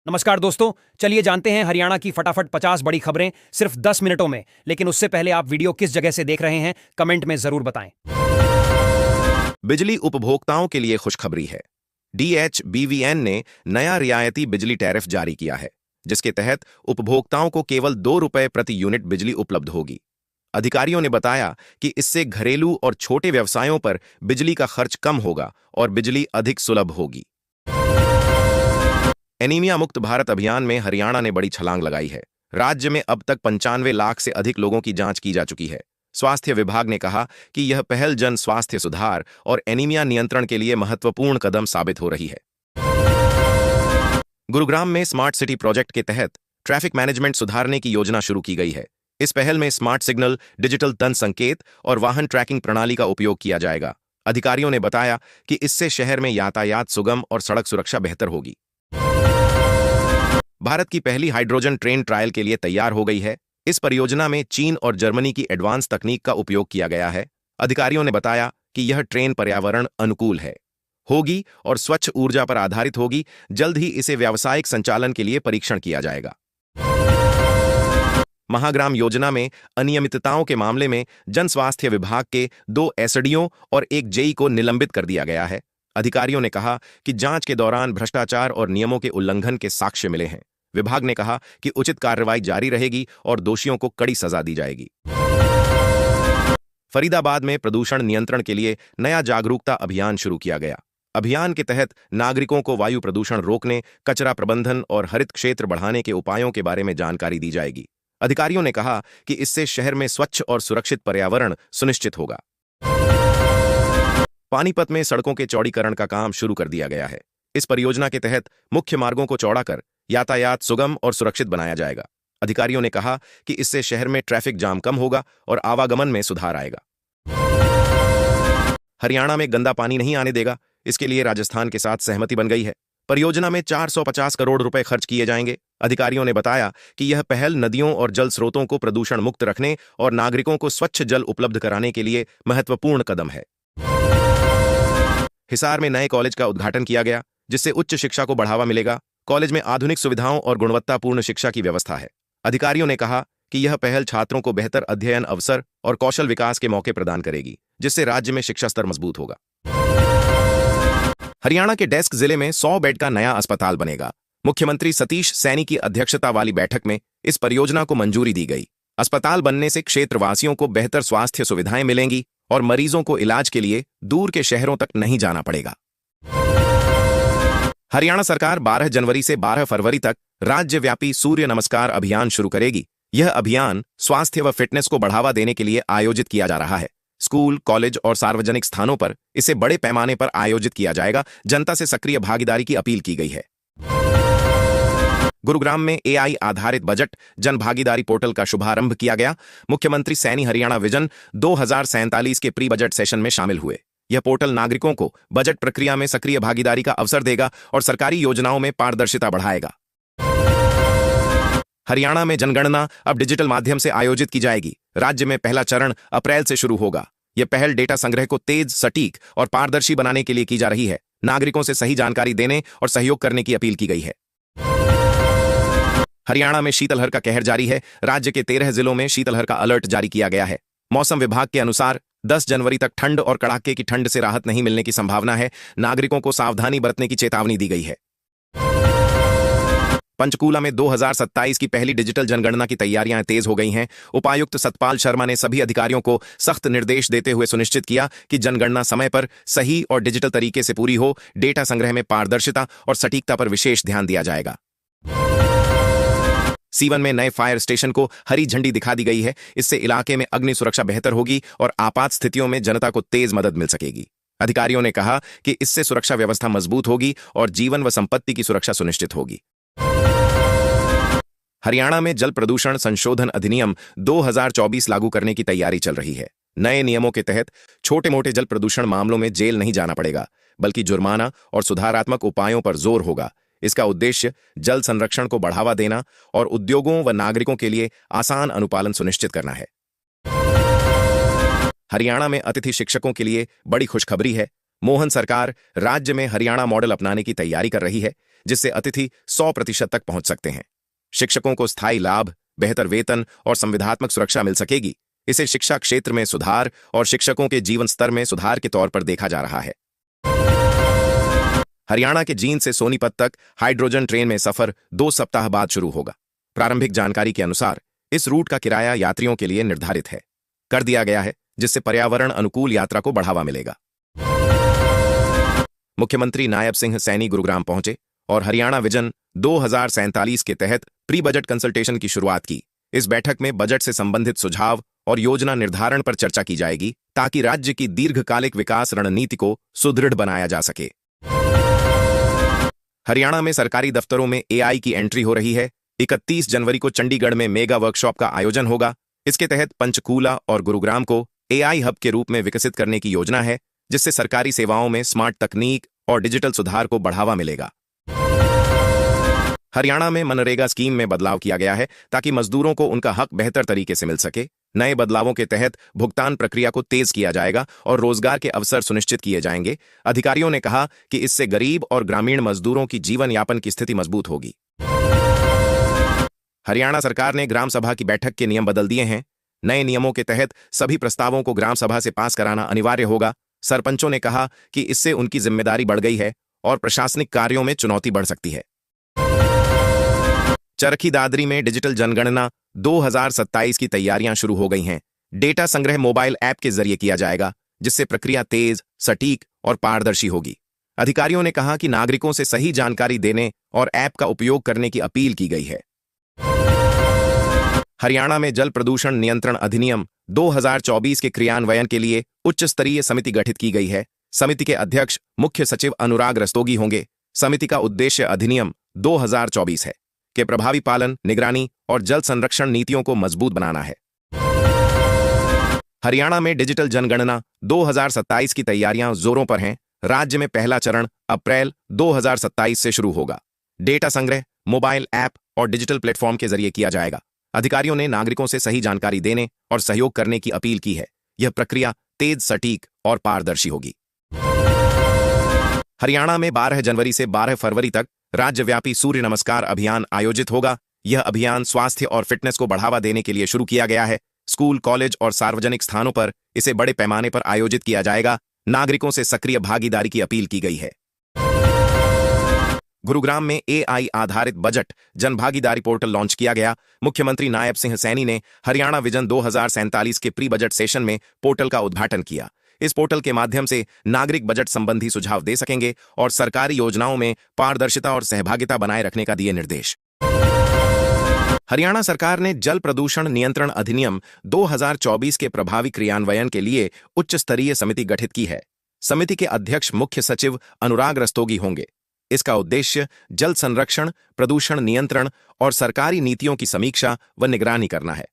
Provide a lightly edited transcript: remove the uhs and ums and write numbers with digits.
नमस्कार दोस्तों, चलिए जानते हैं हरियाणा की फटाफट 50 बड़ी खबरें सिर्फ 10 मिनटों में। लेकिन उससे पहले आप वीडियो किस जगह से देख रहे हैं कमेंट में जरूर बताएं। बिजली उपभोक्ताओं के लिए खुशखबरी है। DHBVN ने नया रियायती बिजली टैरिफ जारी किया है, जिसके तहत उपभोक्ताओं को केवल ₹2 प्रति यूनिट बिजली उपलब्ध होगी। अधिकारियों ने बताया कि इससे घरेलू और छोटे व्यवसायों पर बिजली का खर्च कम होगा और बिजली अधिक सुलभ होगी। एनीमिया मुक्त भारत अभियान में हरियाणा ने बड़ी छलांग लगाई है। राज्य में अब तक 95 लाख से अधिक लोगों की जांच की जा चुकी है। स्वास्थ्य विभाग ने कहा कि यह पहल जन स्वास्थ्य सुधार और एनीमिया नियंत्रण के लिए महत्वपूर्ण कदम साबित हो रही है। गुरुग्राम में स्मार्ट सिटी प्रोजेक्ट के तहत ट्रैफिक मैनेजमेंट सुधारने की योजना शुरू की गई है। इस पहल में स्मार्ट सिग्नल, डिजिटल तंत्र संकेत और वाहन ट्रैकिंग प्रणाली का उपयोग किया जाएगा। अधिकारियों ने बताया कि इससे शहर में यातायात सुगम और सड़क सुरक्षा बेहतर होगी। भारत की पहली हाइड्रोजन ट्रेन ट्रायल के लिए तैयार हो गई है। इस परियोजना में चीन और जर्मनी की एडवांस तकनीक का उपयोग किया गया है। अधिकारियों ने बताया कि यह ट्रेन पर्यावरण अनुकूल होगी और स्वच्छ ऊर्जा पर आधारित होगी। जल्द ही इसे व्यावसायिक संचालन के लिए परीक्षण किया जाएगा। महाग्राम योजना में अनियमितताओं के मामले में जन स्वास्थ्य विभाग के 2 एसडीओ और 1 जेई को निलंबित कर दिया गया है। अधिकारियों ने कहा कि जांच के दौरान भ्रष्टाचार और नियमों के उल्लंघन के साक्ष्य मिले हैं। विभाग ने कहा कि उचित कार्रवाई जारी रहेगी और दोषियों को कड़ी सजा दी जाएगी। फरीदाबाद में प्रदूषण नियंत्रण के लिए नया जागरूकता अभियान शुरू किया गया। अभियान के तहत नागरिकों को वायु प्रदूषण रोकने, कचरा प्रबंधन और हरित क्षेत्र बढ़ाने के उपायों के बारे में जानकारी दी जाएगी। अधिकारियों ने कहा कि इससे शहर में स्वच्छ और सुरक्षित पर्यावरण सुनिश्चित होगा। पानीपत में सड़कों के चौड़ीकरण का काम शुरू कर दिया गया है। इस परियोजना के तहत मुख्य मार्गों को चौड़ा कर यातायात सुगम और सुरक्षित बनाया जाएगा। अधिकारियों ने कहा कि इससे शहर में ट्रैफिक जाम कम होगा और आवागमन में सुधार आएगा। हरियाणा में गंदा पानी नहीं आने देगा, इसके लिए राजस्थान के साथ सहमति बन गई है। परियोजना में 450 करोड़ रुपए खर्च किए जाएंगे। अधिकारियों ने बताया कि यह पहल नदियों और जल स्रोतों को प्रदूषण मुक्त रखने और नागरिकों को स्वच्छ जल उपलब्ध कराने के लिए महत्वपूर्ण कदम है। हिसार में नए कॉलेज का उद्घाटन किया गया, जिससे उच्च शिक्षा को बढ़ावा मिलेगा। कॉलेज में आधुनिक सुविधाओं और गुणवत्तापूर्ण शिक्षा की व्यवस्था है। अधिकारियों ने कहा कि यह पहल छात्रों को बेहतर अध्ययन अवसर और कौशल विकास के मौके प्रदान करेगी, जिससे राज्य में शिक्षा स्तर मजबूत होगा। हरियाणा के डेस्क जिले में 100 बेड का नया अस्पताल बनेगा। मुख्यमंत्री सतीश सैनी की अध्यक्षता वाली बैठक में इस परियोजना को मंजूरी दी गई। अस्पताल बनने से क्षेत्रवासियों को बेहतर स्वास्थ्य सुविधाएं मिलेंगी और मरीजों को इलाज के लिए दूर के शहरों तक नहीं जाना पड़ेगा। हरियाणा सरकार 12 जनवरी से 12 फरवरी तक राज्यव्यापी सूर्य नमस्कार अभियान शुरू करेगी। यह अभियान स्वास्थ्य व फिटनेस को बढ़ावा देने के लिए आयोजित किया जा रहा है। स्कूल, कॉलेज और सार्वजनिक स्थानों पर इसे बड़े पैमाने पर आयोजित किया जाएगा। जनता से सक्रिय भागीदारी की अपील की गई है। गुरुग्राम में AI आधारित बजट जन भागीदारी पोर्टल का शुभारंभ किया गया। मुख्यमंत्री सैनी हरियाणा विजन 2047 के प्री बजट सेशन में शामिल हुए। यह पोर्टल नागरिकों को बजट प्रक्रिया में सक्रिय भागीदारी का अवसर देगा और सरकारी योजनाओं में पारदर्शिता बढ़ाएगा। हरियाणा में जनगणना अब डिजिटल माध्यम से आयोजित की जाएगी। राज्य में पहला चरण अप्रैल से शुरू होगा। यह पहल डेटा संग्रह को तेज, सटीक और पारदर्शी बनाने के लिए की जा रही है। नागरिकों से सही जानकारी देने और सहयोग करने की अपील की गई है। हरियाणा में शीतलहर का कहर जारी है। राज्य के 13 जिलों में शीतलहर का अलर्ट जारी किया गया है। मौसम विभाग के अनुसार 10 जनवरी तक ठंड और कड़ाके की ठंड से राहत नहीं मिलने की संभावना है। नागरिकों को सावधानी बरतने की चेतावनी दी गई है। पंचकूला में 2027 की पहली डिजिटल जनगणना की तैयारियां तेज हो गई हैं। उपायुक्त सतपाल शर्मा ने सभी अधिकारियों को सख्त निर्देश देते हुए सुनिश्चित किया कि जनगणना समय पर, सही और डिजिटल तरीके से पूरी हो। डेटा संग्रह में पारदर्शिता और सटीकता पर विशेष ध्यान दिया जाएगा। सीवन में नए फायर स्टेशन को हरी झंडी दिखा दी गई है। इससे इलाके में अग्नि सुरक्षा बेहतर होगी और आपात स्थितियों में जनता को तेज मदद मिल सकेगी। अधिकारियों ने कहा कि इससे सुरक्षा व्यवस्था मजबूत होगी और जीवन व संपत्ति की सुरक्षा सुनिश्चित होगी। हरियाणा में जल प्रदूषण संशोधन अधिनियम 2024 लागू करने की तैयारी चल रही है। नए नियमों के तहत छोटे मोटे जल प्रदूषण मामलों में जेल नहीं जाना पड़ेगा, बल्कि जुर्माना और सुधारात्मक उपायों पर जोर होगा। इसका उद्देश्य जल संरक्षण को बढ़ावा देना और उद्योगों व नागरिकों के लिए आसान अनुपालन सुनिश्चित करना है। हरियाणा में अतिथि शिक्षकों के लिए बड़ी खुशखबरी है। मोहन सरकार राज्य में हरियाणा मॉडल अपनाने की तैयारी कर रही है, जिससे अतिथि 100% तक पहुंच सकते हैं। शिक्षकों को स्थायी लाभ, बेहतर वेतन और संविधात्मक सुरक्षा मिल सकेगी। इसे शिक्षा क्षेत्र में सुधार और शिक्षकों के जीवन स्तर में सुधार के तौर पर देखा जा रहा है। हरियाणा के जींद से सोनीपत तक हाइड्रोजन ट्रेन में सफर 2 सप्ताह बाद शुरू होगा। प्रारंभिक जानकारी के अनुसार इस रूट का किराया यात्रियों के लिए निर्धारित कर दिया गया है, जिससे पर्यावरण अनुकूल यात्रा को बढ़ावा मिलेगा। मुख्यमंत्री नायब सिंह सैनी गुरुग्राम पहुंचे और हरियाणा विजन 2047 के तहत प्री बजट कंसल्टेशन की शुरुआत की। इस बैठक में बजट से संबंधित सुझाव और योजना निर्धारण पर चर्चा की जाएगी, ताकि राज्य की दीर्घकालिक विकास रणनीति को सुदृढ़ बनाया जा सके। हरियाणा में सरकारी दफ्तरों में AI की एंट्री हो रही है। 31 जनवरी को चंडीगढ़ में मेगा वर्कशॉप का आयोजन होगा। इसके तहत पंचकूला और गुरुग्राम को AI हब के रूप में विकसित करने की योजना है, जिससे सरकारी सेवाओं में स्मार्ट तकनीक और डिजिटल सुधार को बढ़ावा मिलेगा। हरियाणा में मनरेगा स्कीम में बदलाव किया गया है, ताकि मजदूरों को उनका हक बेहतर तरीके से मिल सके। नए बदलावों के तहत भुगतान प्रक्रिया को तेज किया जाएगा और रोजगार के अवसर सुनिश्चित किए जाएंगे। अधिकारियों ने कहा कि इससे गरीब और ग्रामीण मजदूरों की जीवन यापन की स्थिति मजबूत होगी। हरियाणा सरकार ने ग्राम सभा की बैठक के नियम बदल दिए हैं। नए नियमों के तहत सभी प्रस्तावों को ग्राम सभा से पास कराना अनिवार्य होगा। सरपंचों ने कहा कि इससे उनकी जिम्मेदारी बढ़ गई है और प्रशासनिक कार्यों में चुनौती बढ़ सकती है। चरखी दादरी में डिजिटल जनगणना 2027 की तैयारियां शुरू हो गई हैं। डेटा संग्रह मोबाइल ऐप के जरिए किया जाएगा, जिससे प्रक्रिया तेज, सटीक और पारदर्शी होगी। अधिकारियों ने कहा कि नागरिकों से सही जानकारी देने और ऐप का उपयोग करने की अपील की गई है। हरियाणा में जल प्रदूषण नियंत्रण अधिनियम 2024 के क्रियान्वयन के लिए उच्च स्तरीय समिति गठित की गई है। समिति के अध्यक्ष मुख्य सचिव अनुराग रस्तोगी होंगे। समिति का उद्देश्य अधिनियम 2024 है के प्रभावी पालन, निगरानी और जल संरक्षण नीतियों को मजबूत बनाना है। हरियाणा में डिजिटल जनगणना 2027 की तैयारियां जोरों पर हैं। राज्य में पहला चरण अप्रैल 2027 से शुरू होगा। डेटा संग्रह मोबाइल ऐप और डिजिटल प्लेटफॉर्म के जरिए किया जाएगा। अधिकारियों ने नागरिकों से सही जानकारी देने और सहयोग करने की अपील की है। यह प्रक्रिया तेज, सटीक और पारदर्शी होगी। हरियाणा में 12 जनवरी से 12 फरवरी तक राज्यव्यापी सूर्य नमस्कार अभियान आयोजित होगा। यह अभियान स्वास्थ्य और फिटनेस को बढ़ावा देने के लिए शुरू किया गया है। स्कूल, कॉलेज और सार्वजनिक स्थानों पर इसे बड़े पैमाने पर आयोजित किया जाएगा। नागरिकों से सक्रिय भागीदारी की अपील की गई है। गुरुग्राम में AI आधारित बजट जनभागीदारी पोर्टल लॉन्च किया गया। मुख्यमंत्री नायब सिंह सैनी ने हरियाणा विजन 2047 के प्री बजट सेशन में पोर्टल का उद्घाटन किया। इस पोर्टल के माध्यम से नागरिक बजट संबंधी सुझाव दे सकेंगे और सरकारी योजनाओं में पारदर्शिता और सहभागिता बनाए रखने का दिए निर्देश। हरियाणा सरकार ने जल प्रदूषण नियंत्रण अधिनियम 2024 के प्रभावी क्रियान्वयन के लिए उच्च स्तरीय समिति गठित की है। समिति के अध्यक्ष मुख्य सचिव अनुराग रस्तोगी होंगे। इसका उद्देश्य जल संरक्षण, प्रदूषण नियंत्रण और सरकारी नीतियों की समीक्षा व निगरानी करना है।